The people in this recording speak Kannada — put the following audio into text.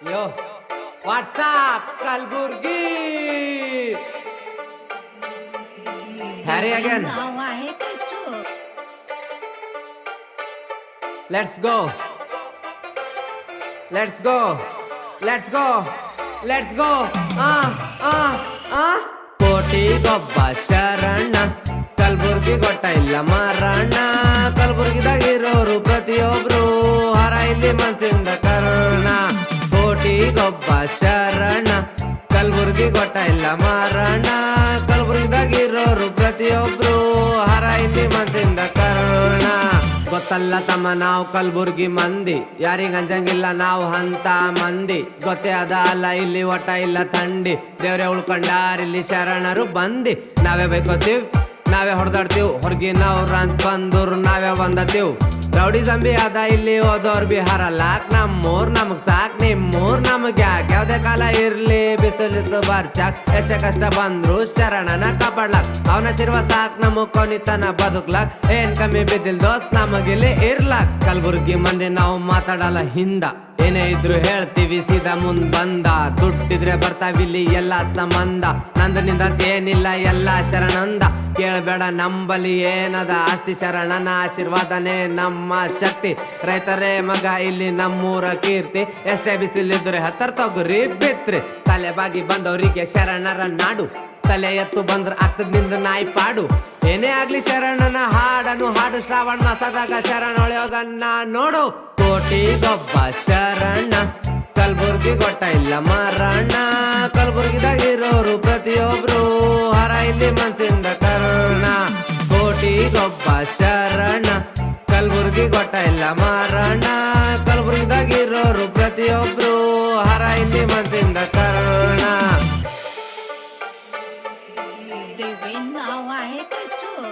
Yo, what's up, Kalburgi? Harry again. Let's go. Let's go. Let's go. Let's go. ಕೋಟಿ ಗೊಬ್ಬ ಶರಣ ಕಲ್ಬುರ್ಗಿ ಗೊಟ್ಟ ಇಲ್ಲ ಮಾರಣ್ಣ. ಕಲ್ಬುರ್ಗಿದಾಗಿರೋರು ಪ್ರತಿಯೊಬ್ರು ಹರ ಇಲ್ಲಿ ಮನ್ಸಿಂದ ಕರುಣ. ಕೋಟಿ ಗೊಬ್ಬ ಶರಣ ಕಲ್ಬುರ್ಗಿ ಗೊಟ್ಟ ಇಲ್ಲ ಮಾರಣ್ಣ. ಕಲ್ಬುರ್ಗಿದಾಗಿರೋರು ಪ್ರತಿಯೊಬ್ರು ಹರ ಇಲ್ಲಿ ಮನ್ಸಿಂದ ಕರುಣ. ಗೊತ್ತಲ್ಲ ತಮ್ಮ ನಾವು ಕಲ್ಬುರ್ಗಿ ಮಂದಿ, ಯಾರಿಗ ಅಂಜಂಗಿಲ್ಲ ನಾವು ಅಂತ ಮಂದಿ. ಗೊತ್ತೇ ಅದ ಅಲ್ಲ ಇಲ್ಲಿ ಒಟ್ಟ ಇಲ್ಲ ಥಂಡಿ, ದೇವ್ರೆ ಉಳ್ಕೊಂಡಾರಿಲ್ಲಿ ಶರಣರು ಬಂದಿ. ನಾವೇ ಬೈಕೋತೀವ್ ನಾವೇ ಹೊಡೆದಾಡ್ತೀವ್, ಹೊರಗಿನವ್ರ ಅಂತ ಬಂದೂರು ನಾವೇ ಬಂದತೀವ್. ರೌಡಿ ಜಂಬಿ ಅದ ಇಲ್ಲಿ ಓದೋರ್ ಬಿಹಾರ ಲಾಕ್, ನಮ್ಮೂರ್ ನಮಗ್ ಸಾಕ್ ನಿಮ್ಮೂರ್ ನಮಗ್ ಯಾಕೆ. ಯಾವ್ದೇ ಕಾಲ ಇರ್ಲಿ ಬಿಸಿಲಿದ್ದು ಬರ್ಚಾಕ್, ಎಷ್ಟೇ ಕಷ್ಟ ಬಂದ್ರು ಶರಣನ ಕಾಪಾಡ್ಲಾಕ್. ಅವನ ಶಿರ್ವ ಸಾಕ್ ನಮಗ್ ಕೊನಿತನ ಬದುಕ್ಲಾಕ್, ಏನ್ ಕಮ್ಮಿ ಬಿದ್ದಿಲ್ ದೋಸ್ತ್ ನಮಗಿಲ್ಲಿ ಇರ್ಲಾಕ್. ಕಲ್ಬುರ್ಗಿ ಮಂದಿ ನಾವು ಮಾತಾಡಲ್ಲ ಹಿಂದ, ಏನೇ ಇದ್ರು ಹೇಳ್ತೀವಿ ಸೀದಾ ಮುಂದ್ ಬಂದ. ದುಡ್ಡಿದ್ರೆ ಬರ್ತಾವಿಲ್ಲಿ ಎಲ್ಲ ಸಂಬಂಧ, ನಂದು ನಿಂದಂತ ಏನಿಲ್ಲ ಎಲ್ಲ ಶರಣಂದ. ಕೇಳಬೇಡ ನಂಬಲಿ ಏನದ ಆಸ್ತಿ, ಶರಣನ ಆಶೀರ್ವಾದನೇ ನಮ್ಮ ಶಕ್ತಿ. ರೈತರೇ ಮಗ ಇಲ್ಲಿ ನಮ್ಮೂರ ಕೀರ್ತಿ, ಎಷ್ಟೇ ಬಿಸಿಲಿದ್ರೆ ಹತ್ತರ ತೊಗರಿ ಬಿತ್ರಿ. ತಲೆ ಬಾಗಿ ಬಂದವರಿಗೆ ಶರಣರ ನಾಡು, ತಲೆ ಎತ್ತು ಬಂದ್ರ ಆಗ್ತದ ನಿಂದ ನಾಯಿ ಪಾಡು. ಏನೇ ಆಗ್ಲಿ ಶರಣನ ಹಾಡನು ಹಾಡು, ಶ್ರಾವಣ ಮಾಸದಾಗ ಶರಣ ಹೊಳೆಯೋದನ್ನ ನೋಡು. ಕೋಟಿ ಗೊಬ್ಬ ಶರಣ ಕಲ್ಬುರ್ಗಿ ಗೊಟ್ಟ ಇಲ್ಲ ಮಾರಣ್ಣ. ಕಲ್ಬುರ್ಗಿದಾಗಿರೋರು ಪ್ರತಿಯೊಬ್ರು ಹರ ಇಲ್ಲಿ ಮನ್ಸಿಂದ ಕರುಣ. ಕೋಟಿ ಗೊಬ್ಬ ಶರಣ ಕಲ್ಬುರ್ಗಿ ಗೊಟ್ಟ ಇಲ್ಲ ಮಾರಣ್ಣ. ಕಲ್ಬುರ್ಗಿದಾಗಿರೋರು ಪ್ರತಿಯೊಬ್ರು ಹರ ಇಲ್ಲಿ ಮನ್ಸಿಂದ ಕರುಣ. देवी नाव आहे त्याचं